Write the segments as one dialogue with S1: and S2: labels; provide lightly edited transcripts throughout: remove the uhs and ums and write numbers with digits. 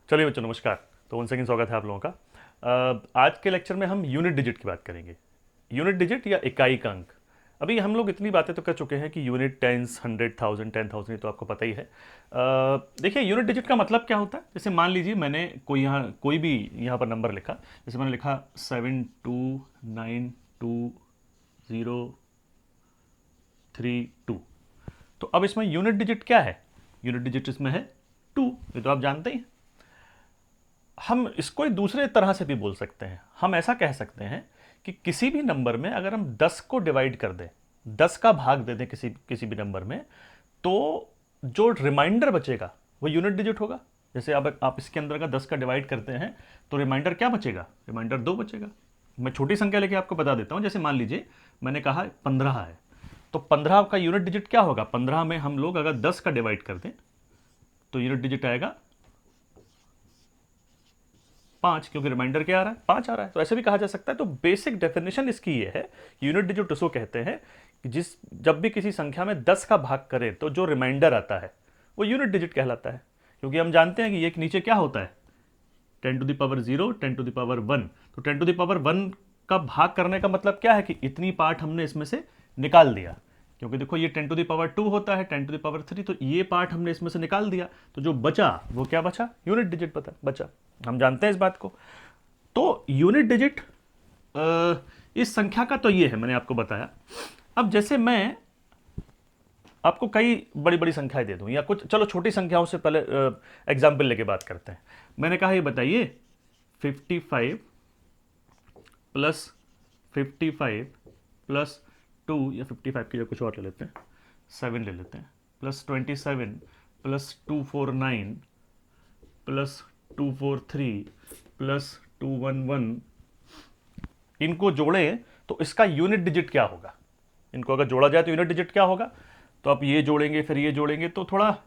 S1: चलिए बच्चों नमस्कार। तो वन सेकेंड स्वागत है आप लोगों का। आज के लेक्चर में हम यूनिट डिजिट की बात करेंगे। यूनिट डिजिट या इकाई का अंक। अभी हम लोग इतनी बातें तो कर चुके हैं कि यूनिट, टेंस, 100,000, 10,000, ये तो आपको पता ही है। देखिए यूनिट डिजिट का मतलब क्या होता है। जैसे मान लीजिए मैंने कोई भी यहाँ पर नंबर लिखा। जैसे मैंने लिखा 7292032। तो अब इसमें यूनिट डिजिट क्या है? यूनिट डिजिट इसमें है 2। ये तो आप जानते ही हैं। हम इसको एक दूसरे तरह से भी बोल सकते हैं। हम ऐसा कह सकते हैं कि किसी भी नंबर में अगर हम 10 को डिवाइड कर दें, 10 का भाग दे दें किसी किसी भी नंबर में, तो जो रिमाइंडर बचेगा वो यूनिट डिजिट होगा। जैसे अब आप इसके अंदर का 10 का डिवाइड करते हैं तो रिमाइंडर क्या बचेगा? रिमाइंडर 2 बचेगा। मैं छोटी संख्या लेके आपको बता देता हूं। जैसे मान लीजिए मैंने कहा 15 है, तो 15 का यूनिट डिजिट क्या होगा? 15 में हम लोग अगर 10 का डिवाइड कर दें तो यूनिट डिजिट आएगा 5, क्योंकि रिमाइंडर क्या आ रहा है? 5 आ रहा है। तो ऐसे भी कहा जा सकता है। तो बेसिक डेफिनेशन इसकी ये है, यूनिट डिजिट उसको कहते हैं कि जब भी किसी संख्या में 10 का भाग करें तो जो रिमाइंडर आता है वो यूनिट डिजिट कहलाता है। क्योंकि हम जानते हैं कि ये नीचे क्या होता है, 10⁻0, 10⁻1। तो 10⁻1 का भाग करने का मतलब क्या है कि इतनी पार्ट हमने इसमें से निकाल दिया। क्योंकि देखो ये 10⁻2 होता है, 10⁻3, तो ये पार्ट हमने इसमें से निकाल दिया। तो जो बचा वो क्या बचा? यूनिट डिजिट बचा। हम जानते हैं इस बात को। तो यूनिट डिजिट इस संख्या का तो ये है, मैंने आपको बताया। अब जैसे मैं आपको कई बड़ी बड़ी संख्याएं दे दूं या कुछ, चलो छोटी संख्याओं से पहले एग्जाम्पल लेके बात करते हैं। मैंने कहा ये बताइए 55 प्लस 55 प्लस 2, या 55 की जगह कुछ और ले लेते हैं, 7 ले लेते हैं, प्लस 27 प्लस 249 प्लस 243 प्लस 211, इनको जोड़े तो इसका यूनिट डिजिट क्या होगा? इनको अगर जोड़ा जाए तो यूनिट डिजिट क्या होगा? तो आप ये जोड़ेंगे फिर ये जोड़ेंगे तो थोड़ा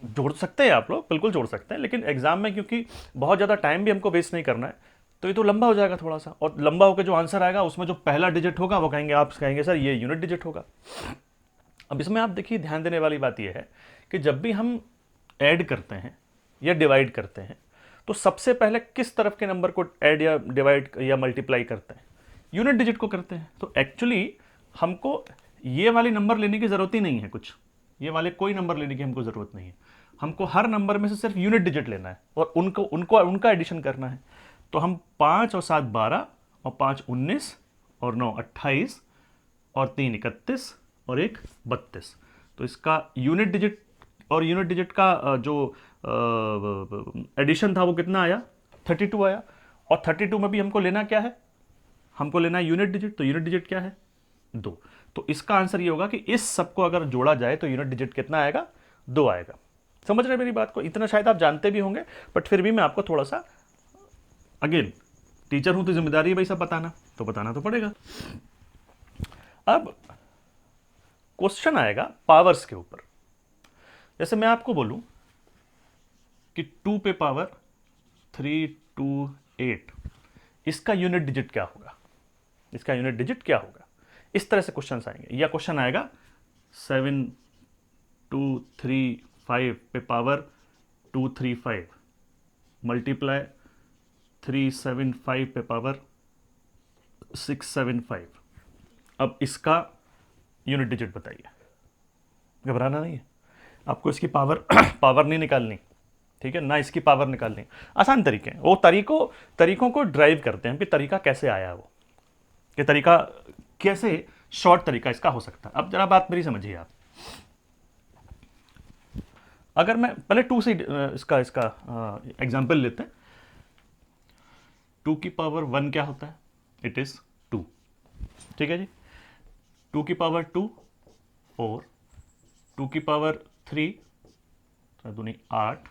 S1: जोड़ सकते हैं, आप लोग बिल्कुल जोड़ सकते हैं, लेकिन एग्जाम में क्योंकि बहुत ज़्यादा टाइम भी हमको वेस्ट नहीं करना है, तो ये तो लंबा हो जाएगा थोड़ा सा। और लंबा होकर जो आंसर आएगा उसमें जो पहला डिजिट होगा वो कहेंगे, आप कहेंगे सर ये यूनिट डिजिट होगा। अब इसमें आप देखिए ध्यान देने वाली बात यह है कि जब भी हम ऐड करते हैं या डिवाइड करते हैं तो सबसे पहले किस तरफ के नंबर को ऐड या डिवाइड या मल्टीप्लाई करते हैं? यूनिट डिजिट को करते हैं। तो एक्चुअली हमको ये वाली नंबर लेने की ज़रूरत ही नहीं है, कुछ ये वाले कोई नंबर लेने की हमको ज़रूरत नहीं है। हमको हर नंबर में से सिर्फ यूनिट डिजिट लेना है और उनको उनको उनका एडिशन करना है। तो हम 5 और 7 12 और 5 19 और 9 28 और 3 31 और 1 32। तो इसका यूनिट डिजिट और यूनिट डिजिट का जो एडिशन था वो कितना आया? 32 आया। और 32 में भी हमको लेना क्या है? हमको लेना है यूनिट डिजिट। तो यूनिट डिजिट क्या है? 2। तो इसका आंसर ये होगा कि इस सबको अगर जोड़ा जाए तो यूनिट डिजिट कितना आएगा? 2 आएगा। समझ रहे हैं मेरी बात को? इतना शायद आप जानते भी होंगे, बट फिर भी मैं आपको थोड़ा सा, अगेन टीचर हूं तो जिम्मेदारी है भाई सब बताना, तो बताना तो पड़ेगा। अब क्वेश्चन आएगा पावर्स के ऊपर। जैसे मैं आपको बोलूं कि 2 पे पावर 328, इसका यूनिट डिजिट क्या होगा? इसका यूनिट डिजिट क्या होगा? इस तरह से क्वेश्चन आएंगे। या क्वेश्चन आएगा 7235 पे पावर 235 मल्टीप्लाई 375 पे पावर 675। अब इसका यूनिट डिजिट बताइए। घबराना नहीं है आपको, इसकी पावर पावर नहीं निकालनी, ठीक है ना? इसकी पावर निकालनी आसान तरीके हैं। वो तरीकों को ड्राइव करते हैं कि तरीका कैसे आया, वो कि तरीका कैसे शॉर्ट तरीका इसका हो सकता है। अब जरा बात मेरी समझिए आप। अगर मैं पहले 2 से इसका इसका एग्जांपल लेते हैं। 2 की पावर 1 क्या होता है? इट इज 2, ठीक है जी। 2 की पावर 2 4, 2 की पावर 3 दूनी 8,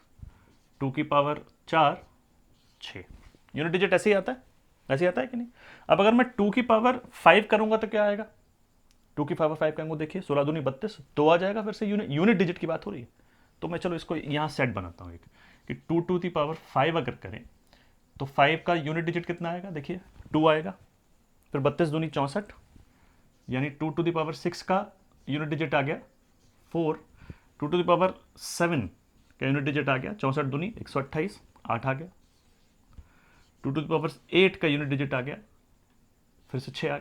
S1: 2 की पावर 4 6। यूनिट डिजिट ऐसे ही आता है, ऐसे ही आता है कि नहीं? अब अगर मैं 2 की पावर 5 करूंगा तो क्या आएगा? 2 की पावर 5 करूंगा, देखिए 16 दूनी 32, 2 आ जाएगा। फिर से यूनिट डिजिट की बात हो रही है। तो मैं चलो इसको यहाँ सेट बनाता हूँ एक, कि 2 टू दी पावर 5 अगर करें तो 5 का यूनिट डिजिट कितना आएगा? देखिए 2 आएगा। फिर 32 दूनी 64, यानी 2 टू दी पावर 6 का यूनिट डिजिट आ गया 4। 2 टू दी पावर 7 का यूनिट डिजिट आ गया 64 दूनी 128। 8 आ गया। 2⁸ का यूनिट डिजिट आ गया, फिर से 6 आ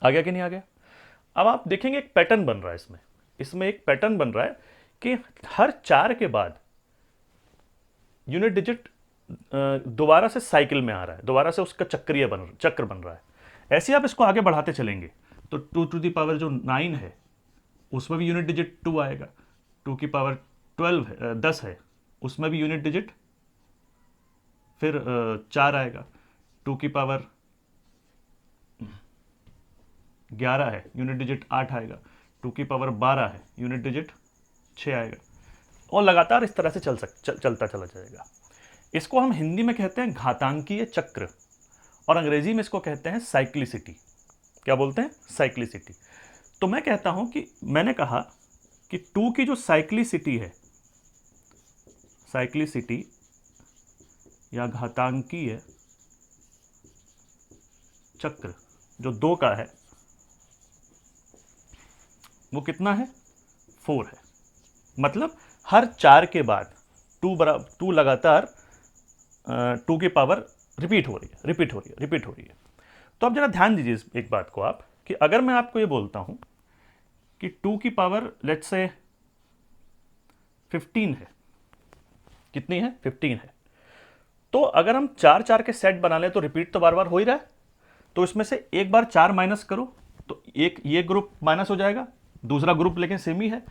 S1: गया कि नहीं आ गया? अब आप देखेंगे एक पैटर्न बन रहा है इसमें, एक पैटर्न बन रहा है कि हर 4 के बाद यूनिट डिजिट दोबारा से साइकिल में आ रहा है, दोबारा से उसका चक्र बन रहा है। ऐसे आप इसको आगे बढ़ाते चलेंगे तो 2 जो 9 है उसमें भी यूनिट डिजिट 2 आएगा। 2 है 10 है, उसमें भी यूनिट डिजिट फिर 4 आएगा। 2 11 है, यूनिट डिजिट 8 आएगा। 2 12 है, यूनिट डिजिट 6 आएगा। और लगातार इस तरह से चलता चला जाएगा। इसको हम हिंदी में कहते हैं घातांकीय चक्र, और अंग्रेजी में इसको कहते हैं साइक्लिसिटी। क्या बोलते हैं? साइक्लिसिटी। तो मैं कहता हूं कि मैंने कहा कि 2 की जो साइक्लिसिटी है, साइक्लिसिटी या घातांकीय चक्र जो 2 का है वो कितना है? 4 है। मतलब हर 4 के बाद 2 लगातार 2 की पावर रिपीट हो रही है। तो अब जरा ध्यान दीजिए एक बात को आप, कि अगर मैं आपको ये बोलता हूं कि 2 की पावर लेट्स से 15 है। कितनी है? 15 है। तो अगर हम 4 के सेट बना लें तो रिपीट तो बार बार हो ही रहा है। तो इसमें से एक बार 4 माइनस करो तो एक ये ग्रुप माइनस हो जाएगा, दूसरा ग्रुप लेकिन सेम ही है।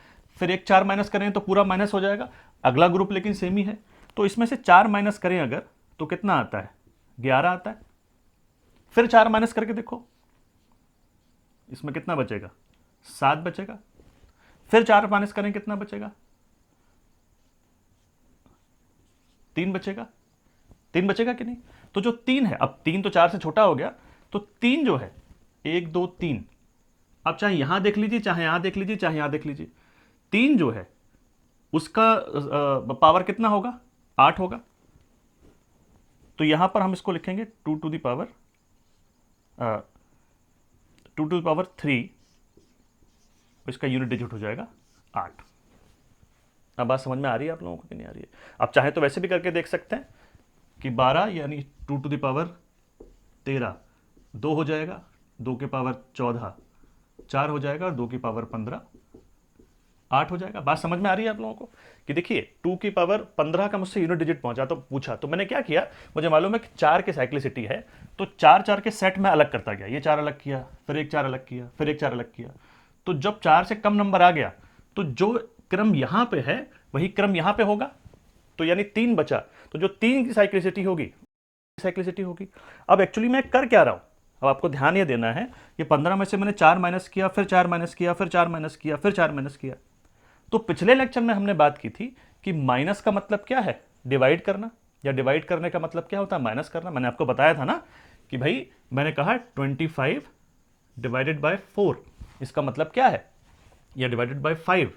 S1: फिर एक 4 माइनस करें तो पूरा माइनस हो जाएगा, अगला ग्रुप लेकिन सेम ही है। तो इसमें से 4 माइनस करें अगर तो कितना आता है? 11 आता है। फिर 4 माइनस करके देखो, इसमें कितना बचेगा? 7 बचेगा। फिर 4 माइनस करें कितना बचेगा? 3 बचेगा। 3 बचेगा कि नहीं? तो जो 3 है, अब 3 तो 4 से छोटा हो गया, तो 3 जो है 1 2 3, अब चाहे यहां देख लीजिए, चाहे यहां देख लीजिए, चाहे यहां देख लीजिए, 3 जो है उसका पावर कितना होगा? 8 होगा। तो यहां पर हम इसको लिखेंगे 2⁵, इसका यूनिट डिजिट हो जाएगा 8। अब बात समझ में आ रही है आप लोगों को कि नहीं आ रही है? आप चाहे तो वैसे भी करके देख सकते हैं कि 12 यानी 2⁻13 2 हो जाएगा, 2⁻14 4 हो जाएगा, और 2⁻15 8 हो जाएगा। बात समझ में आ रही है आप लोगों को? कि देखिए 2⁻15 का मुझसे यूनिट डिजिट पहुंचा तो पूछा, तो मैंने क्या किया, मुझे मालूम है कि 4 के साइक्लिसिटी है, तो 4 के सेट में अलग करता गया। ये 4 अलग किया, फिर एक 4 अलग किया, फिर एक 4 अलग किया। तो जब 4 से कम नंबर आ गया तो जो क्रम यहां पे है वही क्रम यहां पे होगा, तो यानी 3 बचा, तो जो 3 की साइक्लिसिटी होगी। अब एक्चुअली मैं कर क्या रहा हूं, अब आपको ध्यान ये देना है, ये 15 में से मैंने 4 माइनस किया, फिर 4 माइनस किया, फिर 4 माइनस किया, फिर 4 माइनस किया। तो पिछले लेक्चर में हमने बात की थी कि माइनस का मतलब क्या है? डिवाइड करना, या डिवाइड करने का मतलब क्या होता है? माइनस करना। मैंने आपको बताया था ना कि भाई मैंने कहा 25 डिवाइडेड बाय 4 इसका मतलब क्या है, या डिवाइडेड बाय 5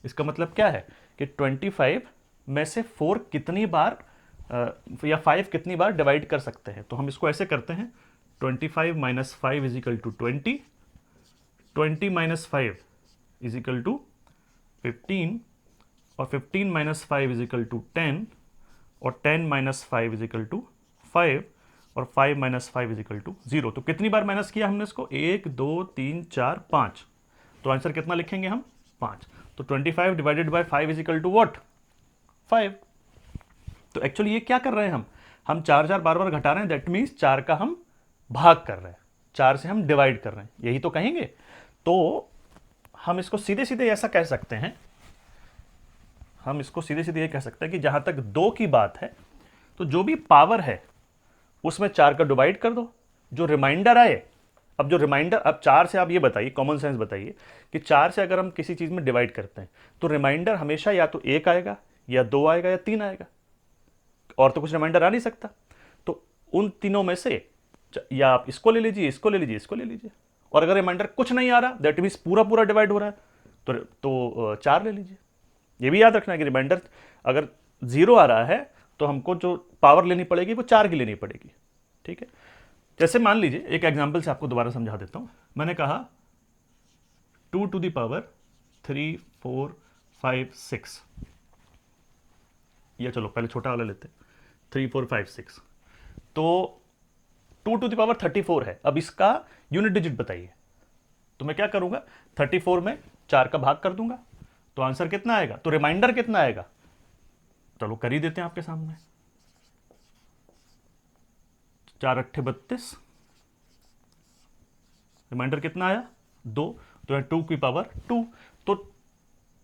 S1: इसका मतलब क्या है, कि 25 में से 4 कितनी बार या 5 कितनी बार डिवाइड कर सकते हैं। तो हम इसको ऐसे करते हैं, 25 minus 5 is equal to 20, 20 minus 5 is equal to 15, और 15 माइनस 5 इज इक्वल टू 10, और 10 माइनस 5 इज इक्वल टू 5, और 5 माइनस 5 इज इक्वल टू 0। तो कितनी बार माइनस किया हमने इसको? 1 2 3 4 5। तो आंसर कितना लिखेंगे हम? 5। तो 25 divided by 5 is equal to what? 5। तो एक्चुअली ये क्या कर रहे हैं हम 4 4 बार बार घटा रहे हैं, दैट मीन्स 4 का हम भाग कर रहे हैं, 4 से हम डिवाइड कर रहे हैं, यही तो कहेंगे। तो हम इसको सीधे सीधे ऐसा कह सकते हैं, हम इसको सीधे सीधे ये कह सकते हैं कि जहां तक 2 की बात है, तो जो भी पावर है उसमें 4 का डिवाइड कर दो, जो रिमाइंडर आए। अब जो रिमाइंडर, अब 4 से आप ये बताइए, कॉमन सेंस बताइए कि 4 से अगर हम किसी चीज में डिवाइड करते हैं तो रिमाइंडर हमेशा या तो 1 आएगा, या 2 आएगा, या 3 आएगा, और तो कुछ रिमाइंडर आ नहीं सकता। तो उन तीनों में से या आप इसको ले लीजिए, इसको ले लीजिए, इसको ले लीजिए, और अगर रिमाइंडर कुछ नहीं आ रहा, दैट मीन्स पूरा पूरा डिवाइड हो रहा है, तो 4 ले लीजिए। ये भी याद रखना है कि रिमाइंडर अगर 0 आ रहा है तो हमको जो पावर लेनी पड़ेगी वो 4 की लेनी पड़ेगी। ठीक है, जैसे मान लीजिए, एक एग्जांपल से आपको दोबारा समझा देता हूं। मैंने कहा 2⁻3 4 5 6, या चलो पहले छोटा वाला लेते हैं, 3 4 5 6, तो 2 to the power 34 है। अब इसका यूनिट डिजिट बताइए। तो मैं क्या करूंगा, 34 में 4 का भाग कर दूंगा, तो आंसर कितना आएगा, तो रिमाइंडर कितना आएगा, चलो कर ही देते हैं आपके सामने। 4 8 32, रिमाइंडर कितना आया 2, तो है 2 की पावर 2। तो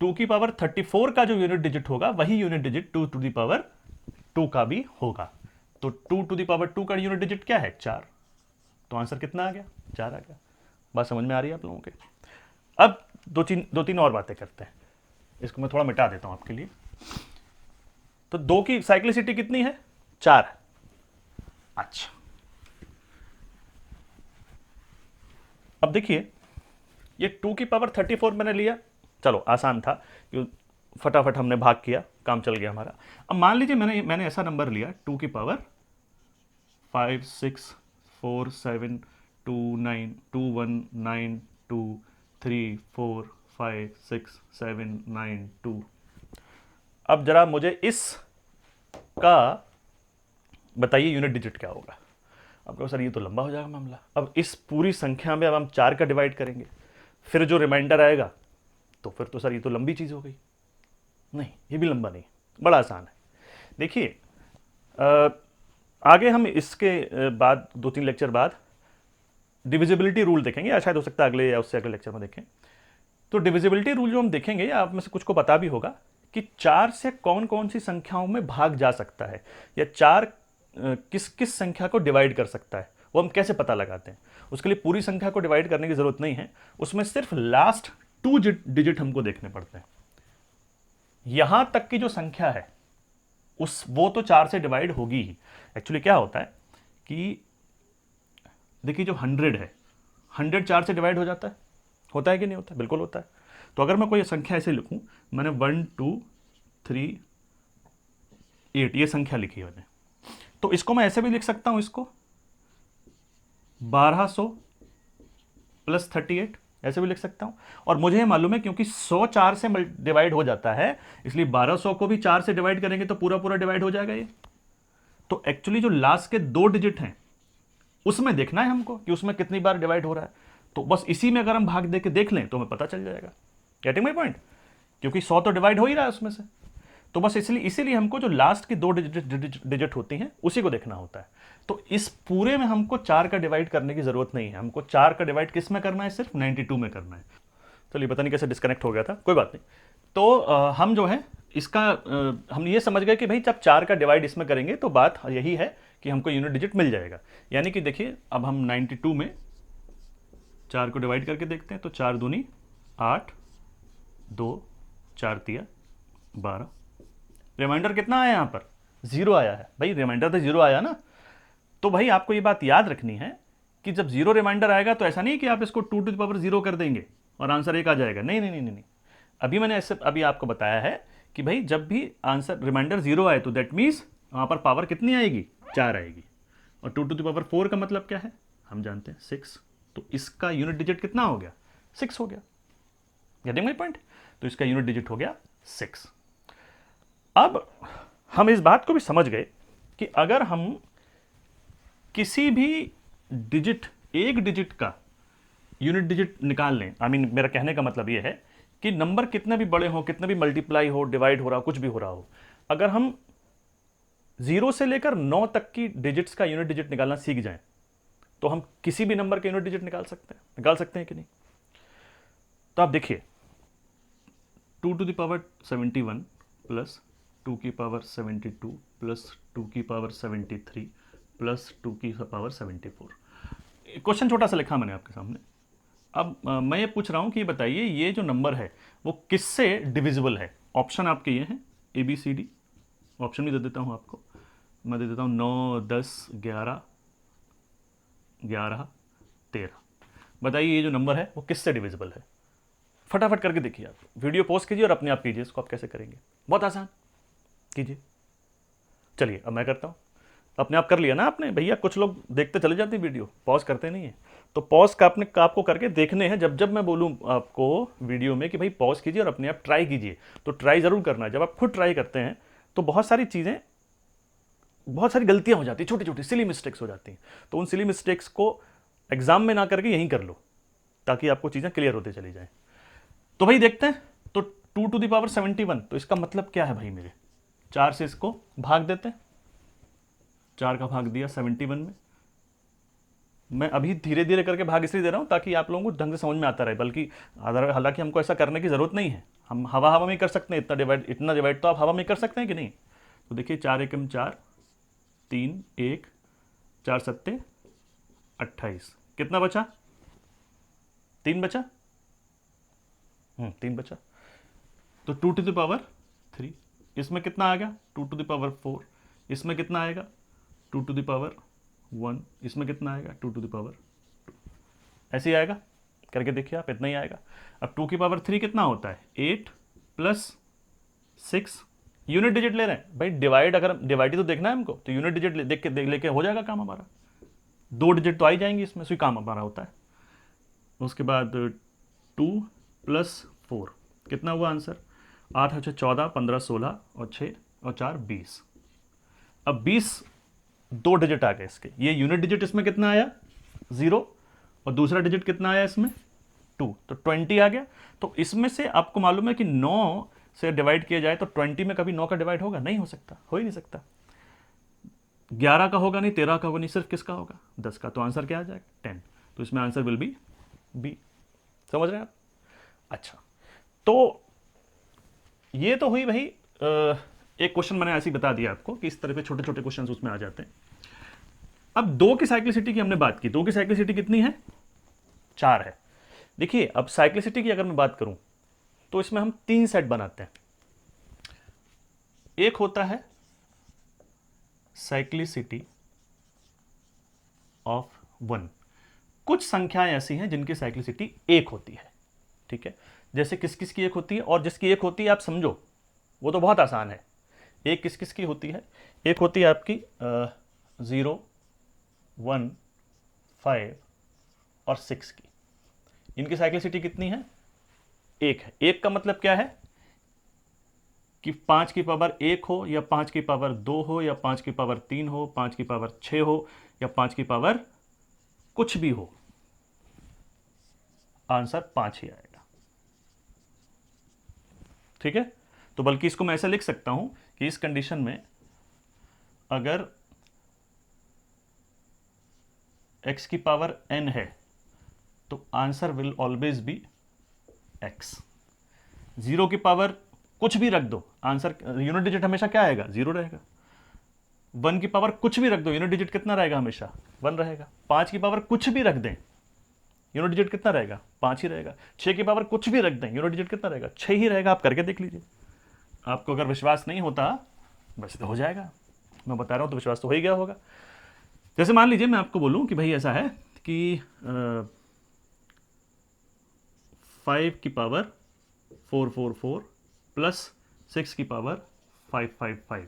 S1: 2 की पावर 34 का जो यूनिट डिजिट होगा वही unit digit 2 to the power 2 का भी होगा। तो 2 to the power 2 का यूनिट डिजिट क्या है 4, तो आंसर कितना आ गया 4 आ गया। बात समझ में आ रही है आप लोगों के। अब दो तीन और बातें करते हैं, इसको मैं थोड़ा मिटा देता हूं आपके लिए। तो 2 की साइक्लिसिटी कितनी है 4 है। अच्छा, अब देखिए ये 2 की पावर 34 मैंने लिया, चलो आसान था, फटाफट हमने भाग किया, काम चल गया हमारा। अब मान लीजिए मैंने ऐसा नंबर लिया 2 की पावर 5 6 4 7 2 9 2 1 9 2 3 4 5 6 7 9 2। अब जरा मुझे इसका बताइए यूनिट डिजिट क्या होगा। अब कहो सर ये तो लंबा हो जाएगा मामला। अब इस पूरी संख्या में अब हम 4 का डिवाइड करेंगे, फिर जो रिमाइंडर आएगा, तो फिर तो सर ये तो लंबी चीज़ हो गई। नहीं, ये भी लंबा नहीं, बड़ा आसान है। देखिए आगे हम इसके बाद 2-3 लेक्चर बाद डिविजिबिलिटी रूल देखेंगे, या शायद हो सकता है अगले या उससे अगले लेक्चर में देखें। तो डिविजिबिलिटी रूल जो हम देखेंगे, आप में से कुछ को पता भी होगा कि 4 से कौन कौन सी संख्याओं में भाग जा सकता है, या 4 किस किस संख्या को डिवाइड कर सकता है, वो हम कैसे पता लगाते हैं। उसके लिए पूरी संख्या को डिवाइड करने की जरूरत नहीं है, उसमें सिर्फ लास्ट 2 डिजिट हमको देखने पड़ते हैं। यहां तक की जो संख्या है वो तो 4 से डिवाइड होगी ही। एक्चुअली क्या होता है कि देखिए जो 100 है, 100 4 से डिवाइड हो जाता है, होता है कि नहीं होता है, बिल्कुल होता है। तो अगर मैं कोई संख्या ऐसे लिखूं, मैंने 1 2 3 8 ये संख्या लिखी है मैंने, तो इसको मैं ऐसे भी लिख सकता हूं, इसको 1200 प्लस 38 ऐसे भी लिख सकता हूं। और मुझे ये मालूम है क्योंकि 100 4 से डिवाइड हो जाता है, इसलिए 1200 को भी 4 से डिवाइड करेंगे तो पूरा पूरा डिवाइड हो जाएगा ये। तो एक्चुअली जो लास्ट के 2 डिजिट हैं उसमें देखना है हमको कि उसमें कितनी बार डिवाइड हो रहा है। तो बस इसी में अगर हम भाग दे के देख लें तो हमें पता चल जाएगा। Getting my point? क्योंकि 100 तो डिवाइड हो ही रहा है उसमें से, तो बस इसीलिए हमको जो लास्ट की 2 डिजिट होती हैं उसी को देखना होता है। तो इस पूरे में हमको 4 का डिवाइड करने की जरूरत नहीं है, हमको 4 का डिवाइड किस में करना है, सिर्फ 92 में करना है। चलिए पता नहीं कैसे डिस्कनेक्ट हो गया था, कोई बात नहीं। तो हम जो है इसका हम ये समझ गए कि भाई जब 4 का डिवाइड इसमें करेंगे तो बात यही है कि हमको यूनिट डिजिट मिल जाएगा। यानी कि देखिए अब हम 92 में 4 को डिवाइड करके देखते हैं, तो 4 दूनी 8, 2 4 तिया 12। रिमाइंडर कितना आया यहाँ पर 0 आया है। भाई रिमाइंडर तो 0 आया ना, तो भाई आपको ये बात याद रखनी है कि जब 0 रिमाइंडर आएगा तो ऐसा नहीं कि आप इसको 2 to the power 0 कर देंगे और आंसर 1 आ जाएगा। नहीं नहीं नहीं नहीं, अभी मैंने ऐसे अभी आपको बताया है कि भाई जब भी आंसर रिमाइंडर 0 आए तो दैट मीन्स वहाँ पर पावर कितनी आएगी 4 आएगी। और 2 to the power 4 का मतलब क्या है हम जानते हैं 6, तो इसका यूनिट डिजिट कितना हो गया 6 हो गया। Getting my point? तो इसका यूनिट डिजिट हो गया 6। अब हम इस बात को भी समझ गए कि अगर हम किसी भी डिजिट एक डिजिट का यूनिट डिजिट निकाल लें, आई मीन मेरा कहने का मतलब यह है कि नंबर कितने भी बड़े हो, कितने भी मल्टीप्लाई हो, डिवाइड हो रहा हो, कुछ भी हो रहा हो, अगर हम 0 से लेकर 9 तक की डिजिट्स का यूनिट डिजिट निकालना सीख जाएं तो हम किसी भी नंबर के यूनिट डिजिट निकाल सकते हैं कि नहीं। तो आप देखिए 2 to the power 71 प्लस 2 की पावर 72 प्लस 2 की पावर 73 प्लस 2 की पावर 74। क्वेश्चन छोटा सा लिखा मैंने आपके सामने। अब मैं ये पूछ रहा हूँ कि ये बताइए ये जो नंबर है वो किससे डिविजिबल है। ऑप्शन आपके ये हैं ABCD, ऑप्शन भी दे देता हूँ आपको, मैं दे देता हूँ 9 10 11 11 13। बताइए ये जो नंबर है वो किससे डिविजिबल है। फटाफट करके देखिए, आप वीडियो पॉज कीजिए और अपने आप कीजिए इसको। आप कैसे करेंगे, बहुत आसान, कीजिए। चलिए अब मैं करता हूँ। अपने आप कर लिया ना आपने भैया, कुछ लोग देखते चले जाते हैं वीडियो, पॉज करते नहीं है। तो पॉज का आपको करके देखने हैं, जब जब मैं बोलूँ आपको वीडियो में कि भाई पॉज कीजिए और अपने आप ट्राई कीजिए, तो ट्राई ज़रूर करना है। जब आप खुद ट्राई करते हैं तो बहुत सारी चीज़ें बहुत सारी गलतियां हो जाती हैं, छोटी छोटी सिली मिस्टेक्स हो जाती हैं। तो उन सिली मिस्टेक्स को एग्जाम में ना करके यहीं कर लो, ताकि आपको चीज़ें क्लियर होते चली जाएं। तो भाई देखते हैं, तो 2⁻71, तो इसका मतलब क्या है भाई मेरे, 4 से इसको भाग देते हैं, 4 का भाग दिया 71 में। मैं अभी धीरे धीरे करके भाग इसलिए दे रहा हूं ताकि आप लोगों को ढंग से समझ में आता रहे, बल्कि हालांकि हमको ऐसा करने की जरूरत नहीं है, हम हवा हवा में कर सकते हैं, इतना डिवाइड तो आप हवा में कर सकते हैं कि नहीं। तो देखिए 4 एकम 4, 3 1, 4 सत्ते 28, कितना बचा, 3 बचा, 3 बचा। तो 2⁻3, इसमें कितना आ गया 2⁻4, इसमें कितना आएगा 2⁻1, इसमें कितना आएगा 2⁻2, ऐसे ही आएगा, करके देखिए आप, इतना ही आएगा। अब 2⁻3 कितना होता है 8 + 6, यूनिट डिजिट ले रहे हैं भाई, डिवाइड, अगर डिवाइड ही तो देखना है हमको, तो यूनिट डिजिट लेके हो जाएगा काम हमारा, 2 डिजिट तो आ ही जाएंगे इसमें, से काम हमारा होता है। उसके बाद 2 + 4 कितना हुआ आंसर, 8 × 6 = 14, 15 × 16 और 6 और 4 20। अब 20 2 डिजिट आ गए इसके, ये यूनिट डिजिट इसमें कितना आया 0, और दूसरा डिजिट कितना आया इसमें 2, तो 20 आ गया। तो इसमें से आपको मालूम है कि 9 से डिवाइड किया जाए तो 20 में कभी 9 का डिवाइड होगा, नहीं हो सकता, हो ही नहीं सकता। 11 का होगा नहीं, 13 का होगा नहीं, सिर्फ किसका होगा 10 का। तो आंसर क्या आ जाएगा 10, तो इसमें आंसर विल बी बी। समझ रहे हैं आप। अच्छा, तो ये तो हुई भाई एक क्वेश्चन मैंने ऐसे ही बता दिया आपको कि इस तरह के छोटे छोटे क्वेश्चन उसमें आ जाते हैं। अब 2 की साइक्लिसिटी की हमने बात की, 2 की साइक्लिसिटी कितनी है 4 है। देखिए अब साइक्लिसिटी की अगर मैं बात करूं तो इसमें हम 3 सेट बनाते हैं। एक होता है साइक्लिसिटी ऑफ 1, कुछ संख्याएं ऐसी हैं जिनकी साइक्लिसिटी 1 होती है, ठीक है। जैसे किस किस की 1 होती है, और जिसकी 1 होती है आप समझो वो तो बहुत आसान है। एक किस किस की होती है, एक होती है आपकी 0 1 5 और 6 की, इनकी साइक्लिसिटी कितनी है 1 है। 1 का मतलब क्या है कि 5 की पावर 1 हो या 5 की पावर 2 हो या 5 की पावर 3 हो, 5 की पावर 6 हो या 5 की पावर कुछ भी हो, आंसर 5 ही आएगा, ठीक है। तो बल्कि इसको मैं ऐसा लिख सकता हूं कि इस कंडीशन में अगर x की पावर n है तो answer will always be x। 0 की पावर कुछ भी रख दो, आंसर यूनिट डिजिट हमेशा क्या आएगा 0 रहेगा। 1 की पावर कुछ भी रख दो, यूनिट डिजिट कितना रहेगा हमेशा 1 रहेगा। 5 की पावर कुछ भी रख दें, यूनिट डिजिट कितना रहेगा 5 ही रहेगा। 6 की पावर कुछ भी रख दें, यूनिट डिजिट कितना रहेगा 6 ही रहेगा। आप करके देख लीजिए, आपको अगर विश्वास नहीं होता बस तो हो जाएगा, मैं बता रहा हूं तो विश्वास तो हो ही गया होगा। जैसे मान लीजिए मैं आपको बोलूं कि भाई ऐसा है कि 5 की पावर 444 प्लस 6 की पावर 555,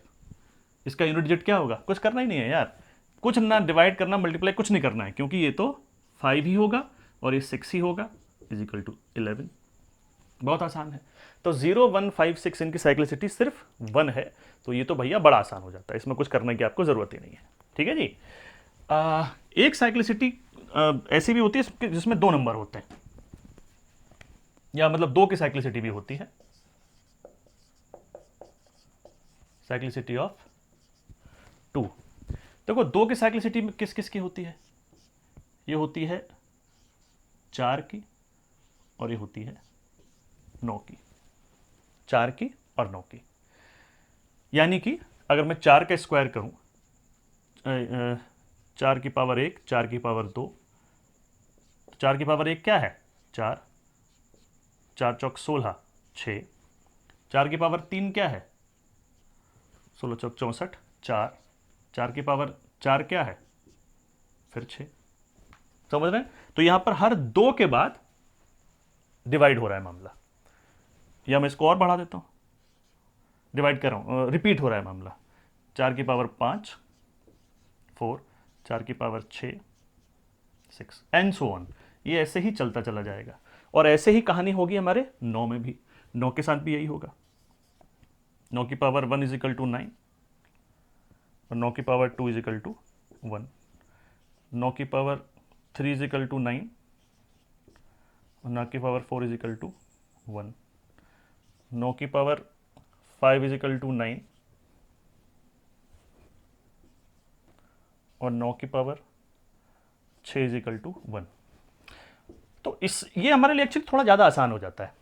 S1: इसका यूनिट डिजिट क्या होगा, कुछ करना ही नहीं है यार, कुछ ना डिवाइड करना मल्टीप्लाई कुछ नहीं करना है, क्योंकि ये तो 5 ही होगा और ये 6 ही होगा, इज इक्वल टू 11। बहुत आसान है। तो 0 1 5 6 इनकी साइक्लिसिटी सिर्फ 1 है, तो ये तो भैया बड़ा आसान हो जाता है, इसमें कुछ करने की आपको जरूरत ही नहीं है, ठीक है जी। एक साइक्लिसिटी ऐसी भी होती है जिसमें 2 नंबर होते हैं, या मतलब 2 की साइक्लिसिटी भी होती है, साइक्लिसिटी ऑफ 2। देखो 2 की साइक्लिसिटी में किस किस की होती है, ये होती है 4 की और ये होती है 9 की, 4 की और 9 की। यानी कि अगर मैं 4 का स्क्वायर करूं, 4 की पावर 1, 4 की पावर 2, 4 की पावर 1 क्या है 4, 4 चौक 16 6, 4 की पावर 3 क्या है 16 चौक 64 4, 4 की पावर 4 क्या है फिर 6। समझ रहे हैं। तो यहां पर हर 2 के बाद डिवाइड हो रहा है मामला, या मैं इसको और बढ़ा देता हूं, डिवाइड कर रहा हूं, रिपीट हो रहा है मामला। 4 की पावर 5 4, 4 की पावर 6 6 एंड सो ऑन, ये ऐसे ही चलता चला जाएगा। और ऐसे ही कहानी होगी हमारे 9 में भी, 9 के साथ भी यही होगा। 9 की पावर 1 इज इक्वल टू 9, और 9 की पावर 2 इज इक्वल टू 1, 9 की पावर 3 इज इक्वल टू 9 और 9 की पावर 4 इज इक्वल टू 1, 9 की पावर 5 इज इक्वल टू 9 और 9 की पावर 6 इज इक्वल टू 1। तो ये हमारे लिए एक्चुअली थोड़ा ज़्यादा आसान हो जाता है।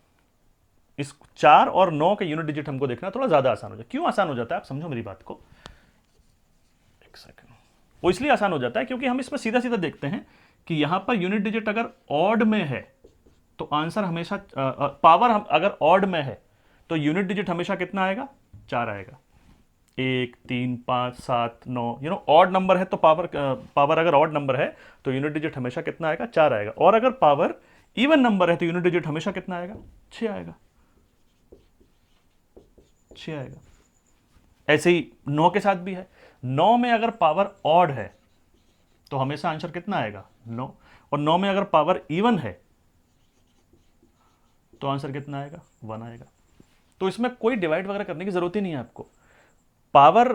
S1: इस 4 और 9 के यूनिट डिजिट हमको देखना थोड़ा ज़्यादा आसान हो जाता है। क्यों आसान हो जाता है आप समझो मेरी बात को, एक सेकंड। वो इसलिए आसान हो जाता है क्योंकि हम इसमें सीधा सीधा देखते हैं कि यहां पर यूनिट डिजिट अगर ऑड में है तो आंसर हमेशा पावर अगर ऑड में है तो यूनिट डिजिट हमेशा कितना आएगा, 4 आएगा। 1 3 5 7 9 ऑड नंबर है तो पावर अगर ऑड नंबर है तो यूनिट डिजिट हमेशा कितना आएगा, 4 आएगा। और अगर पावर इवन नंबर है तो यूनिट डिजिट हमेशा कितना आएगा, 6 आएगा, 6 आएगा। ऐसे ही 9 के साथ भी है। 9 में अगर पावर ऑड है तो हमेशा आंसर कितना आएगा, 9। और 9 में अगर पावर इवन है तो आंसर कितना आएगा, 1 आएगा। तो इसमें कोई डिवाइड वगैरह करने की जरूरत ही नहीं है आपको। पावर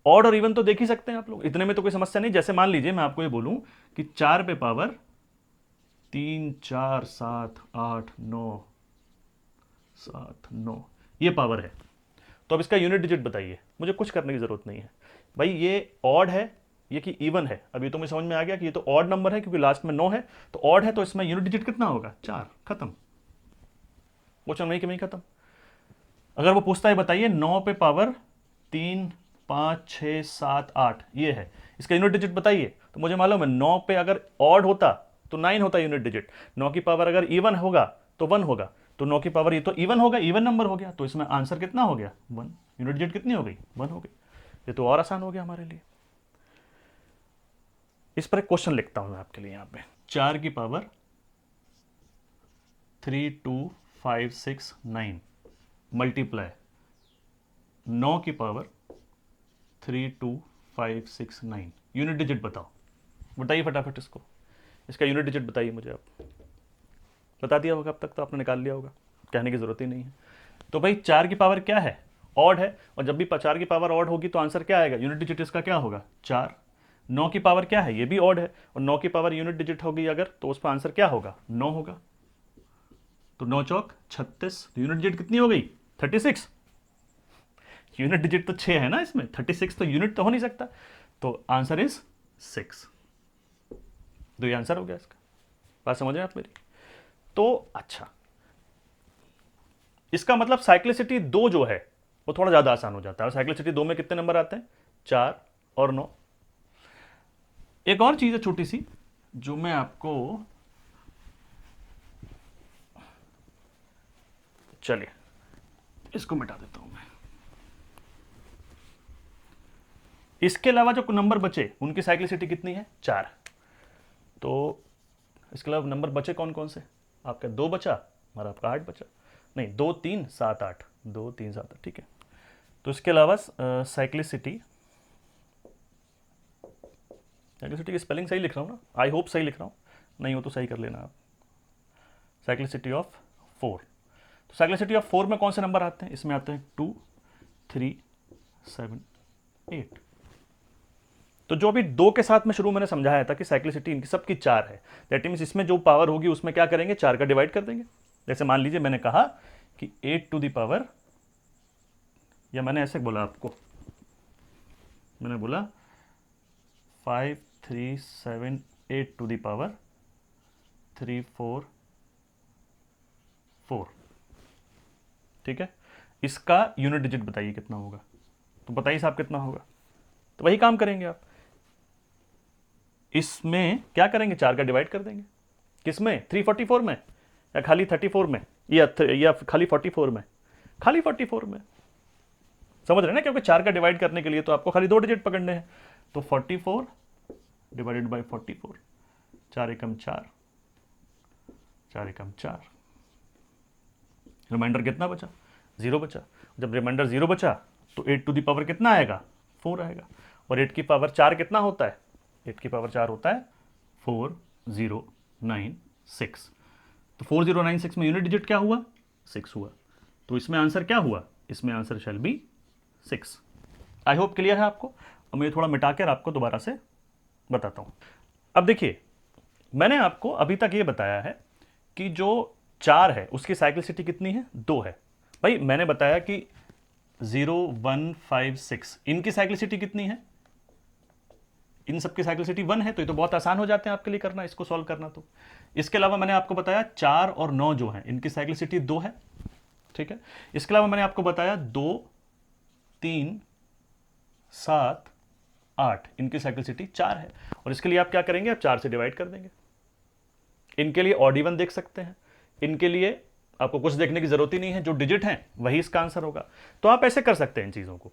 S1: ऑड और इवन तो देख ही सकते हैं आप लोग, इतने में तो कोई समस्या नहीं। जैसे मान लीजिए मैं आपको ये बोलूं कि 4 पे पावर 3 4 7 8 9 7 9 ये पावर है, तो अब इसका यूनिट डिजिट बताइए। मुझे कुछ करने की जरूरत नहीं है भाई, ये ऑड है ये कि इवन है। अभी तो मुझे समझ में आ गया कि ये तो ऑड नंबर है क्योंकि लास्ट में 9 है, तो ऑड है तो इसमें यूनिट डिजिट कितना होगा, 4, खत्म। क्वेश्चन नहीं कि नहीं खत्म। अगर वो पूछता है बताइए 9 पे पावर 3 5 6 7 8 ये है, इसका यूनिट डिजिट बताइए, तो मुझे मालूम है 9 पे अगर ऑड होता तो 9 होता यूनिट डिजिट, 9 की पावर अगर इवन होगा तो 1 होगा, तो 9 की पावर ये तो इवन होगा, इवन नंबर हो गया, तो इसमें आंसर कितना हो गया, 1। यूनिट डिजिट कितनी हो गई, 1 हो गई। ये तो और आसान हो गया हमारे लिए। इस पर एक क्वेश्चन लिखता हूं मैं आपके लिए। यहां पे 4 की पावर 3 2 5 6 9 मल्टीप्लाई 9 की पावर 3 2 5 6 9, यूनिट डिजिट बताओ। बताइए फटाफट इसको, इसका यूनिट डिजिट बताइए मुझे। आप बता दिया होगा अब तक, तो आपने निकाल लिया होगा, कहने की जरूरत ही नहीं है। तो भाई 4 की पावर क्या है, ऑड है, और जब भी 4 की पावर ऑड होगी तो आंसर क्या आएगा, यूनिट डिजिट इसका क्या होगा, 4। 9 की पावर क्या है, ये भी ऑड है, और 9 की पावर यूनिट डिजिट होगी अगर, तो उस पर आंसर क्या होगा, 9 होगा। तो 9 चौक 36, यूनिट डिजिट कितनी हो गई, 36। यूनिट डिजिट तो 6 है ना इसमें, 36 तो यूनिट तो हो नहीं सकता, तो आंसर इज 6। तो ये आंसर हो गया इसका। बात समझ रहे हैं आप मेरी। तो अच्छा, इसका मतलब साइक्लिसिटी 2 जो है वो थोड़ा ज्यादा आसान हो जाता है। और साइक्लिसिटी 2 में कितने नंबर आते हैं, 4 और 9। एक और चीज है छोटी सी जो मैं आपको, चलिए इसको मिटा देता हूं मैं। इसके अलावा जो नंबर बचे उनकी साइक्लिसिटी कितनी है, 4। तो इसके अलावा नंबर बचे कौन कौन से, आपका 2 बचा और आपका 8 बचा, नहीं 2 3 7 8, 2 3 7 8, ठीक है। तो इसके अलावा साइक्लिसिटी की स्पेलिंग सही लिख रहा हूँ ना, आई होप सही लिख रहा हूँ, नहीं हो तो सही कर लेना आप। साइक्लिसिटी ऑफ 4, तो साइक्लिसिटी ऑफ 4 में कौन से नंबर आते हैं, इसमें आते हैं 2 3 7 8। तो जो अभी 2 के साथ में शुरू मैंने समझाया था कि साइक्लिसिटी इनकी सबकी 4 है, दैट मीन्स इसमें जो पावर होगी उसमें क्या करेंगे, 4 का डिवाइड कर देंगे। जैसे मान लीजिए मैंने कहा कि 8 टू द पावर, या मैंने ऐसे बोला आपको, मैंने बोला 5 3 7 8 टू द पावर 3 4 4, ठीक है। इसका यूनिट डिजिट बताइए कितना होगा, तो बताइए साहब कितना होगा। तो वही काम करेंगे आप, इसमें क्या करेंगे, 4 का डिवाइड कर देंगे। किसमें, 344 में, या खाली 34 में, या खाली 44 में, खाली 44 में, समझ रहे हैं ना, क्योंकि 4 का डिवाइड करने के लिए तो आपको खाली 2 डिजिट पकड़ने हैं। तो 44 divided by 44, 4 Ekam 4, 4 Ekam 4, reminder कितना बचा, 0 बचा। जब रिमाइंडर 0 बचा तो 8 टू द पावर कितना आएगा, 4 आएगा। और 8 की पावर 4 कितना होता है, 8 की पावर 4 होता है 4096। तो 4096 में यूनिट डिजिट क्या हुआ, 6 हुआ। तो इसमें आंसर क्या हुआ, इसमें answer shall be 6। I hope clear है आपको। और मैं थोड़ा मिटा कर आपको दोबारा से बताता हूँ। अब देखिए, मैंने आपको अभी तक ये बताया है कि जो 4 है उसकी साइक्लिसिटी कितनी है, 2 है। भाई मैंने बताया कि 0, 1, 5, 6 इनकी साइक्लिसिटी कितनी है, इन सबकी साइक्लिसिटी 1 है, तो ये तो बहुत आसान हो जाते हैं आपके लिए करना, इसको सॉल्व करना। तो इसके अलावा मैंने आपको बताया 4 और 9 जो है इनकी साइक्लिसिटी 2 है, ठीक है। इसके अलावा मैंने आपको बताया 2, 3, 7, 8 इनकी साइक्लिसिटी 4 है, और इसके लिए आप क्या करेंगे, आप 4 से डिवाइड कर देंगे। इनके लिए ऑड इवन देख सकते हैं, इनके लिए आपको कुछ देखने की जरूरत ही नहीं है, जो डिजिट हैं वही इसका आंसर होगा। तो आप ऐसे कर सकते हैं इन चीजों को।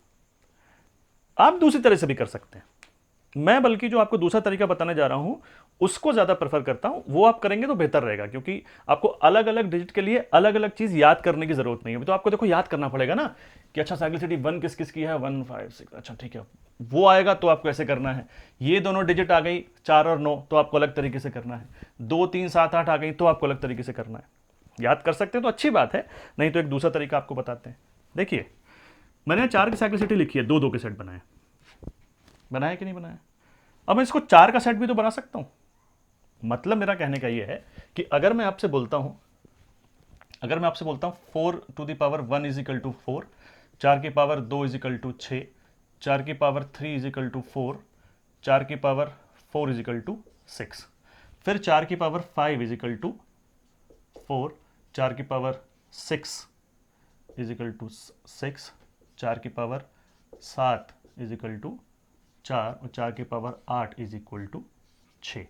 S1: आप दूसरी तरह से भी कर सकते हैं, मैं बल्कि जो आपको दूसरा तरीका बताने जा रहा हूं उसको ज्यादा प्रेफर करता हूं, वो आप करेंगे तो बेहतर रहेगा, क्योंकि आपको अलग अलग डिजिट के लिए अलग अलग चीज याद करने की जरूरत नहीं है। तो आपको देखो याद करना पड़ेगा ना कि अच्छा साइक्लिसिटी 1 किस किस की है, 1, 5, 6, अच्छा ठीक है, वो आएगा तो आपको ऐसे करना है। ये दोनों डिजिट आ गई 4 और 9 तो आपको अलग तरीके से करना है। 2, 3, 7, 8 आ गई तो आपको अलग तरीके से करना है। याद कर सकते हैं तो अच्छी बात है, नहीं तो एक दूसरा तरीका आपको बताते हैं। देखिए, मैंने 4 की साइक्लिसिटी लिखी है, 2, 2 के सेट बनाए, बनाया कि नहीं बनाया। अब मैं इसको 4 का सेट भी तो बना सकता हूं। मतलब मेरा कहने का यह है कि अगर मैं आपसे बोलता हूं 4 to the power 1 is equal to 4, 4 की पावर 2 इज इक्वल टू 6, 4 की पावर 3 इज इक्वल टू 4, 4 की पावर 4 इज इक्वल टू 6, फिर 4 की पावर 5 इज इक्वल टू 4, 4 की पावर 6 इज इक्वल टू 6, 4 की पावर 7 इज इक्वल टू 4, और 4 की पावर 8 इज इक्वल टू 6।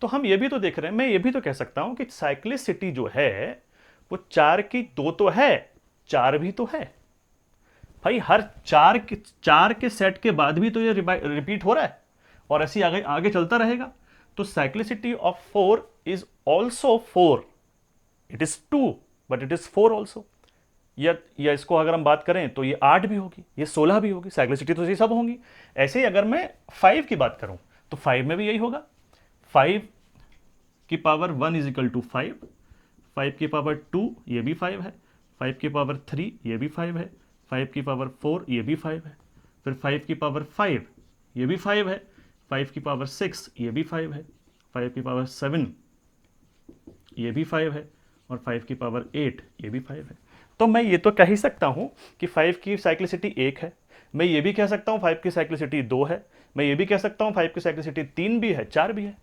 S1: तो हम ये भी तो देख रहे हैं, मैं ये भी तो कह सकता हूं कि साइक्लिसिटी जो है वो 4 की 2 तो है, 4 भी तो है। भाई हर 4 के सेट के बाद भी तो ये रिपीट हो रहा है, और ऐसे आगे आगे चलता रहेगा। तो cyclicity of 4 is also 4, it is 2 but it is 4 also. या इसको अगर हम बात करें तो ये 8 भी होगी, ये 16 भी होगी, साइक्लिसिटी तो ये सब होंगी। ऐसे ही अगर मैं 5 की बात करूं तो 5 में भी यही होगा। 5 की पावर 1 इज इक्वल टू 5, 5 की पावर 2 ये भी 5 है, 5 की पावर 3 ये भी 5 है, 5 की पावर 4 ये भी 5 है, फिर 5 की पावर 5 ये भी 5 है, 5 की पावर 6 ये भी 5 है, 5 की पावर 7 ये भी 5 है, और 5 की पावर 8 ये भी 5 है। तो मैं ये तो कह ही सकता हूं कि 5 की साइक्लिसिटी 1 है, मैं ये भी कह सकता हूं 5 की साइक्लिसिटी 2 है, मैं ये भी कह सकता हूं 5 की साइक्लिसिटी 3 भी है, 4 भी है।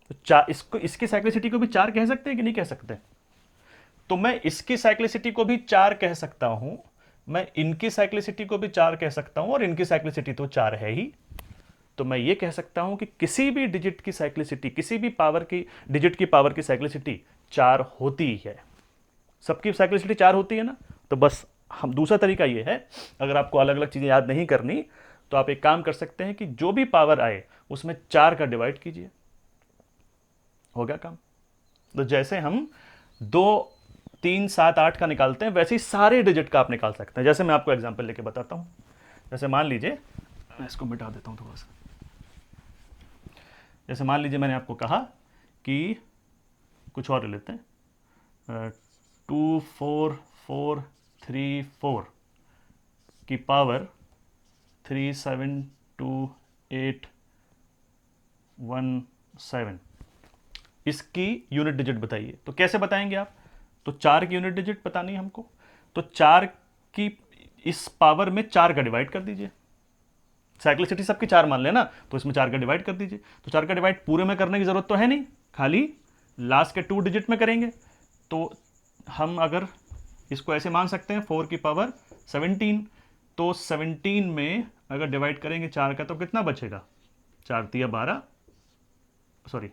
S1: तो इसकी साइक्लिसिटी को भी 4 कह सकते हैं कि नहीं कह सकते। तो मैं इसकी साइक्लिसिटी को भी 4 कह सकता हूं, मैं इनकी साइक्लिसिटी को भी 4 कह सकता हूं, और इनकी साइक्लिसिटी तो 4 है ही। तो मैं ये कह सकता हूं कि किसी भी डिजिट की साइक्लिसिटी, किसी भी पावर की डिजिट की पावर की साइक्लिसिटी 4 होती है। सबकी साइक्लिसिटी 4 होती है ना। तो बस हम दूसरा तरीका ये है, अगर आपको अलग अलग चीजें याद नहीं करनी तो आप एक काम कर सकते हैं कि जो भी पावर आए उसमें 4 का डिवाइड कीजिए, हो गया काम। तो जैसे हम 2, 3, 7, 8 का निकालते हैं, वैसे ही सारे डिजिट का आप निकाल सकते हैं। जैसे मैं आपको एग्जांपल लेके बताता हूं। जैसे मान लीजिए, मैं इसको मिटा देता हूं थोड़ा सा। जैसे मान लीजिए मैंने आपको कहा कि कुछ और ले लेते हैं, 2, 4, 4, 3, 4 की पावर 3, 7, 2, 8, 1, 7 इसकी यूनिट डिजिट बताइए। तो कैसे बताएंगे आप। तो 4 की यूनिट डिजिट बतानी है हमको, तो 4 की इस पावर में 4 का डिवाइड कर दीजिए। साइक्लिसिटी सबकी 4 मान लेना, तो इसमें 4 का डिवाइड कर दीजिए। तो 4 का डिवाइड पूरे में करने की जरूरत तो है नहीं, खाली लास्ट के 2 डिजिट में करेंगे। तो हम अगर इसको ऐसे मान सकते हैं 4 की पावर 17, तो 17 में अगर डिवाइड करेंगे 4 का तो कितना बचेगा, 4 तिया 12, सॉरी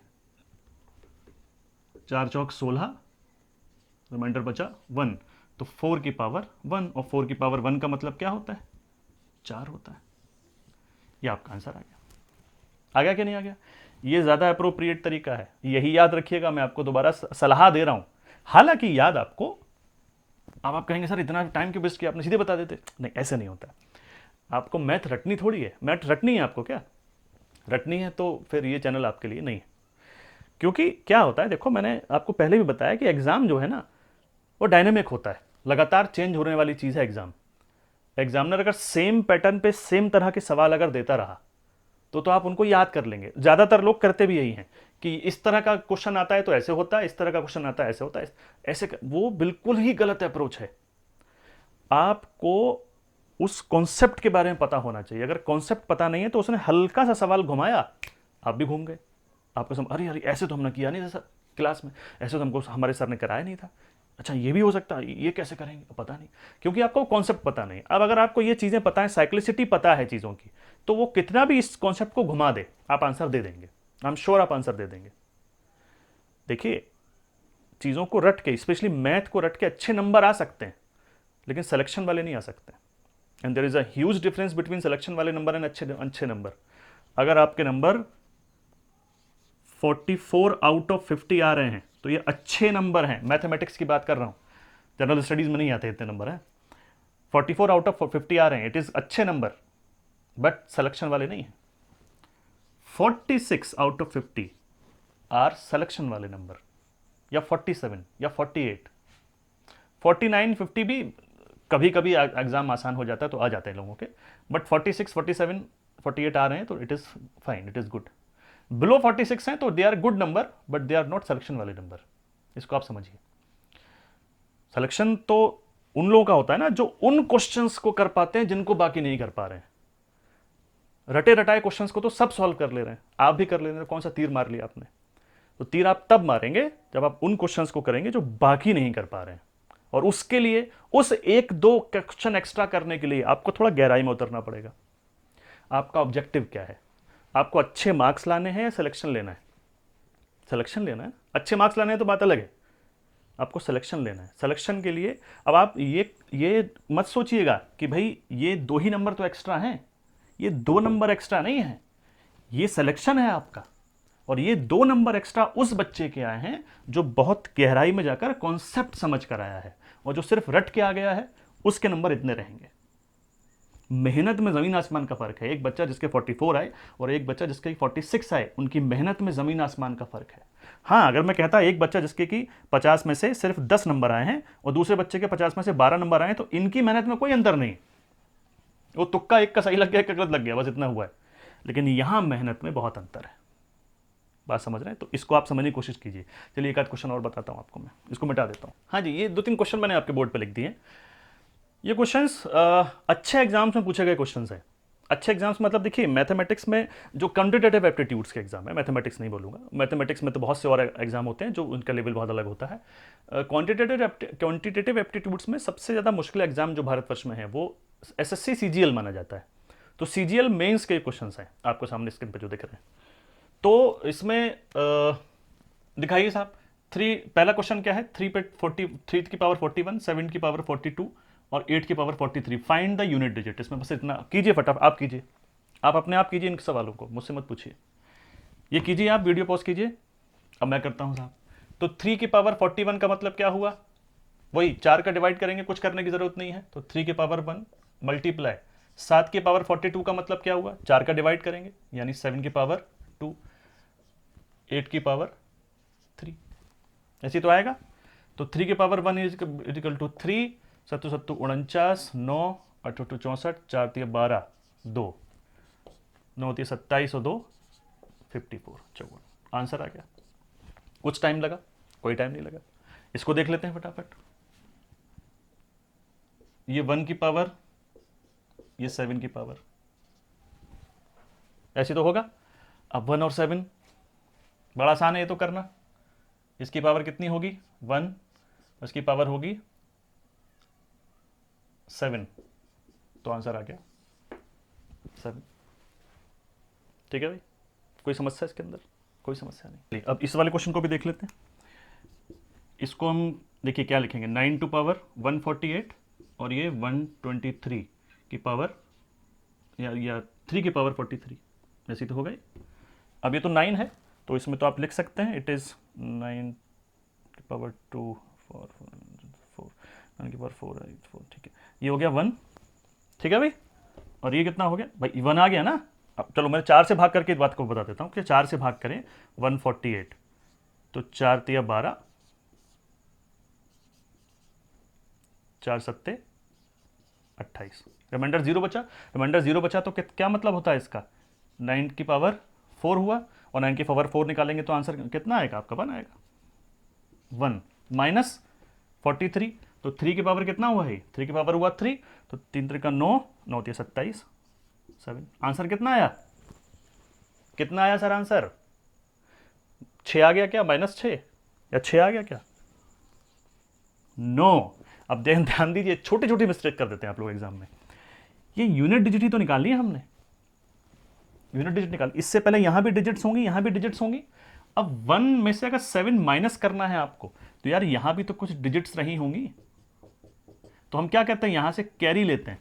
S1: 4 चौक 16, रिमाइंडर बचा 1। तो 4 की पावर 1, और 4 की पावर 1 का मतलब क्या होता है, 4 होता है। ये आपका आंसर आ गया कि नहीं आ गया। ये ज़्यादा अप्रोप्रिएट तरीका है, यही याद रखिएगा। मैं आपको दोबारा सलाह दे रहा हूं, हालांकि याद आपको, अब आप कहेंगे सर इतना टाइम क्यों वेस्ट किया, आपने सीधे बता देते। नहीं, ऐसे नहीं होता। आपको मैथ रटनी थोड़ी है, मैथ रटनी है आपको, क्या रटनी है तो फिर ये चैनल आपके लिए नहीं है। क्योंकि क्या होता है, देखो मैंने आपको पहले भी बताया कि एग्जाम जो है ना वो डायनेमिक होता है, लगातार चेंज होने वाली चीज़ है एग्जाम। एग्जामिनर अगर सेम पैटर्न पे सेम तरह के सवाल अगर देता रहा तो आप उनको याद कर लेंगे। ज़्यादातर लोग करते भी यही हैं कि इस तरह का क्वेश्चन आता है तो ऐसे होता है, इस तरह का क्वेश्चन आता है ऐसे होता है, वो बिल्कुल ही गलत अप्रोच है। आपको उस कॉन्सेप्ट के बारे में पता होना चाहिए। अगर कॉन्सेप्ट पता नहीं है तो उसने हल्का सा सवाल घुमाया, आप भी घूम गए। आपको समझ, अरे अरे ऐसे तो हमने किया नहीं था सर क्लास में, ऐसे तो हमको हमारे सर ने कराया नहीं था, अच्छा ये भी हो सकता है, ये कैसे करेंगे, पता नहीं, क्योंकि आपको कॉन्सेप्ट पता नहीं। अब अगर आपको ये चीज़ें पता है, साइक्लिसिटी पता है चीज़ों की, तो वो कितना भी इस कॉन्सेप्ट को घुमा दे, आप आंसर दे देंगे। आई एम श्योर आप आंसर दे देंगे। देखिए, चीज़ों को रट के, स्पेशली मैथ को रट के अच्छे नंबर आ सकते हैं, लेकिन सिलेक्शन वाले नहीं आ सकते। And there is a huge difference between selection वाले नंबर एंड अच्छे अच्छे नंबर। अगर आपके नंबर 44 आउट ऑफ 50 आ रहे हैं तो ये अच्छे नंबर हैं। मैथमेटिक्स की बात कर रहा हूं, जनरल स्टडीज में नहीं आते इतने नंबर हैं। 44 आउट ऑफ 50 आ रहे हैं, इट इज अच्छे नंबर, बट सिलेक्शन वाले नहीं है। 46 आउट ऑफ 50 आर सिलेक्शन वाले नंबर, या 47 या 48। 49 50 भी कभी कभी एग्जाम आसान हो जाता है तो आ जाते हैं लोगों के, बट 46 47 48 आ रहे हैं तो it is fine, it is good. Below 46 हैं तो they are good number, but they are not selection वाले नंबर। इसको आप समझिए। सिलेक्शन तो उन लोगों का होता है ना जो उन क्वेश्चंस को कर पाते हैं जिनको बाकी नहीं कर पा रहे हैं। रटे रटाए क्वेश्चंस को तो सब सॉल्व कर ले रहे हैं, आप भी कर ले रहे हैं। कौन सा तीर मार लिया आपने? तो तीर आप तब मारेंगे जब आप उन क्वेश्चंस को करेंगे जो बाकी नहीं कर पा रहे हैं, और उसके लिए उस एक दो क्वेश्चन एक्स्ट्रा करने के लिए आपको थोड़ा गहराई में उतरना पड़ेगा। आपका ऑब्जेक्टिव क्या है? आपको अच्छे मार्क्स लाने हैं या सिलेक्शन लेना है? सिलेक्शन लेना है। अच्छे मार्क्स लाने हैं तो बात अलग है, आपको सिलेक्शन लेना है। सिलेक्शन के लिए अब आप ये मत सोचिएगा कि भाई ये 2 ही नंबर तो एक्स्ट्रा हैं, ये 2 नंबर एक्स्ट्रा नहीं है, ये सिलेक्शन है आपका। और ये 2 नंबर एक्स्ट्रा उस बच्चे के आए हैं जो बहुत गहराई में जाकर कॉन्सेप्ट समझ कर आया है, और जो सिर्फ रट के आ गया है उसके नंबर इतने रहेंगे। मेहनत में जमीन आसमान का फर्क है। एक बच्चा जिसके 44 आए और एक बच्चा जिसके 46 आए, उनकी मेहनत में जमीन आसमान का फर्क है। हाँ, अगर मैं कहता एक बच्चा जिसके कि 50 में से सिर्फ 10 नंबर आए हैं और दूसरे बच्चे के 50 में से 12 नंबर आए हैं, तो इनकी मेहनत में कोई अंतर नहीं। वो तुक्का एक का सही लग गया, एक का गलत लग गया, बस इतना हुआ है। लेकिन यहां मेहनत में बहुत अंतर है। बात समझ रहे हैं? तो इसको आप समझने की कोशिश कीजिए। चलिए एक आध क्वेश्चन और बताता हूं आपको, मैं इसको मिटा देता हूं। हाँ जी, ये 2-3 क्वेश्चन मैंने आपके बोर्ड पे लिख दिए। ये क्वेश्चंस अच्छे एग्जाम्स में पूछे गए क्वेश्चंस हैं। अच्छे एग्जाम्स मतलब देखिए, मैथमेटिक्स में जो क्वांटिटेटिव एप्टीट्यूड्स के एग्जाम है, मैथमेटिक्स नहीं बोलूँगा, मैथमेटिक्स में तो बहुत से और एग्जाम होते हैं जो उनका लेवल बहुत अलग होता है। क्वांटिटेटिव एप्टीट्यूड्स में सबसे ज़्यादा मुश्किल एग्जाम जो भारतवर्ष में है वो एसएससी सीजीएल माना जाता है। तो सीजीएल मेंस के क्वेश्चन हैं आपको सामने स्क्रीन पर जो दिख रहे हैं। तो इसमें दिखाइए साहब, पहला क्वेश्चन क्या है? 3 पे 3 की पावर 41, 7 की पावर 42 और 8 की power 43, find the unit digit. इसमें बस इतना कीजिए, फटाफट आप कीजिए, आप अपने आप कीजिए इन सवालों को, मुझसे मत पूछिए। ये कीजिए, आप वीडियो पॉज कीजिए, अब मैं करता हूं साहब। तो 3 की पावर 41 का मतलब क्या हुआ? वही 4 का डिवाइड करेंगे, कुछ करने की जरूरत नहीं है। तो 3 की पावर 1 मल्टीप्लाई 7 की पावर 42 का मतलब क्या हुआ? 4 का डिवाइड करेंगे, यानी 7 की पावर 2, 8 की पावर 3, ऐसी तो आएगा। तो 3 की पावर 1 इज इक्वल टू 3, 7 7 49, 9 8 8 64, 4 3 12, 2 9 3 27 और 2 54, 54। आंसर आ गया। कुछ टाइम लगा? कोई टाइम नहीं लगा। इसको देख लेते हैं फटाफट। ये 1 की पावर, ये 7 की पावर, ऐसे तो होगा। अब 1 और 7 बड़ा आसान है ये तो करना। इसकी पावर कितनी होगी? 1, इसकी पावर होगी 7, तो आंसर आ गया 7। ठीक है भाई, कोई समस्या इसके अंदर? कोई समस्या नहीं। अब इस वाले क्वेश्चन को भी देख लेते हैं। इसको हम देखिए क्या लिखेंगे, 9 टू पावर 148 और ये 123 की पावर या 3 की पावर 43, ऐसी तो हो गई। अब ये तो 9 है, तो इसमें तो आप लिख सकते हैं इट इज़ 9 की पावर 2 4 4 9 की पावर 4 8 4, ठीक है। ये हो गया 1, ठीक है भाई। और ये कितना हो गया भाई? 1 आ गया ना। अब चलो मैं 4 से भाग करके इस बात को बता देता हूँ कि 4 से भाग करें 148, तो 4 तिया 12, 4 सत्ते 28। रिमाइंडर 0 बचा, रिमाइंडर 0 बचा तो क्या मतलब होता है इसका, 9 की पावर 4 हुआ, और 9 की पावर 4 निकालेंगे तो आंसर कितना आएगा आपका, 1 आएगा। 1 माइनस 43, तो 3 की पावर कितना हुआ है, 3 की पावर हुआ 3, तो 3 3 का 9, 9 3 27, 7। आंसर कितना आया, कितना आया सर आंसर, 6 आ गया क्या, -6 या 6 आ गया क्या, नो। अब ध्यान दीजिए, छोटी छोटी मिस्टेक कर देते हैं आप लोग एग्जाम में। ये यूनिट डिजिट ही तो निकाली है हमने, यूनिट डिजिट निकाल, इससे पहले यहां भी डिजिट्स होंगी, यहां भी डिजिट्स होंगी। अब 1 में से अगर 7 माइनस करना है आपको, तो यार यहां भी तो कुछ डिजिट्स रही होंगी, तो हम क्या कहते हैं, यहां से कैरी लेते हैं,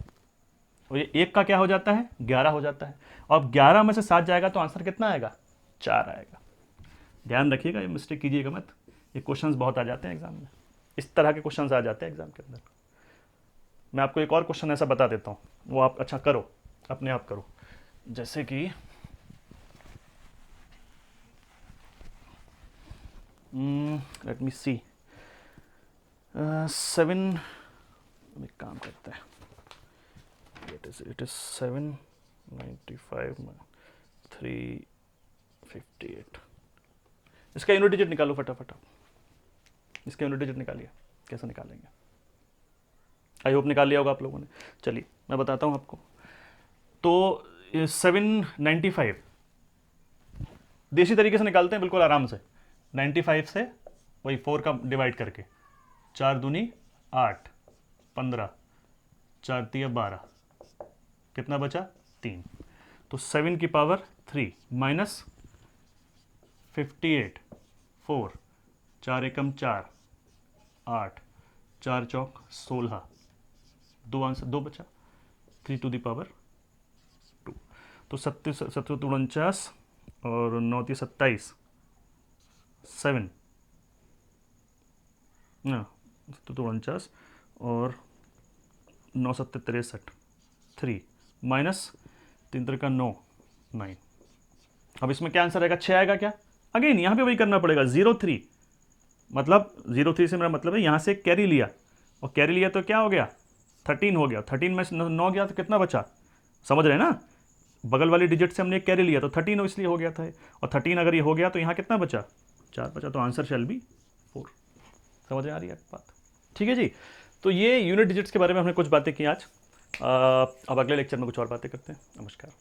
S1: और ये 1 का क्या हो जाता है, 11 हो जाता है। और अब 11 में से 7 जाएगा तो आंसर कितना आएगा, 4 आएगा। ध्यान रखिएगा, ये मिस्टेक कीजिएगा मत, ये क्वेश्चंस बहुत आ जाते हैं एग्जाम में, इस तरह के क्वेश्चंस आ जाते हैं एग्जाम के अंदर। मैं आपको एक और क्वेश्चन ऐसा बता देता हूँ, वो आप अच्छा करो, अपने आप करो। जैसे कि लेट मी सी 7, एक काम करते हैं, इट इज 795 358। इसका यूनिट डिजिट निकालो फटाफट, इसका यूनिट डिजिट निकालिए, कैसे निकालेंगे, आई होप निकाल लिया होगा आप लोगों ने। चलिए मैं बताता हूँ आपको। तो 795 देसी तरीके से निकालते हैं बिल्कुल आराम से, 95 से वही 4 का डिवाइड करके, 4 दूनी 8, 15, 4 तिया 12, कितना बचा 3, तो 7 की पावर 3 माइनस 58, 4, 4 एकम 4, 8, 4 चौक 16, 2 आंसर 2 बचा, 3 टू द पावर 2, तो 7 और 9 27, 7 ना, 49 और 9 7 63, 3 माइनस 3 3 का 9, 9। अब इसमें क्या आंसर आएगा, 6 आएगा क्या, अगेन यहाँ पे वही करना पड़ेगा, 0 3, मतलब 0 3 से मेरा मतलब है यहाँ से कैरी लिया, और कैरी लिया तो क्या हो गया, 13 हो गया, 13 में 9 गया तो कितना बचा, समझ रहे हैं ना, बगल वाली डिजिट से हमने कैरी लिया तो 13 इसलिए हो गया था, और 13 अगर ये हो गया तो यहाँ कितना बचा, 4 बचा, तो आंसर शैल बी 4। समझ में आ रही है बात, ठीक है जी। तो ये यूनिट डिजिट्स के बारे में हमने कुछ बातें की आज, अब अगले लेक्चर में कुछ और बातें करते हैं। नमस्कार।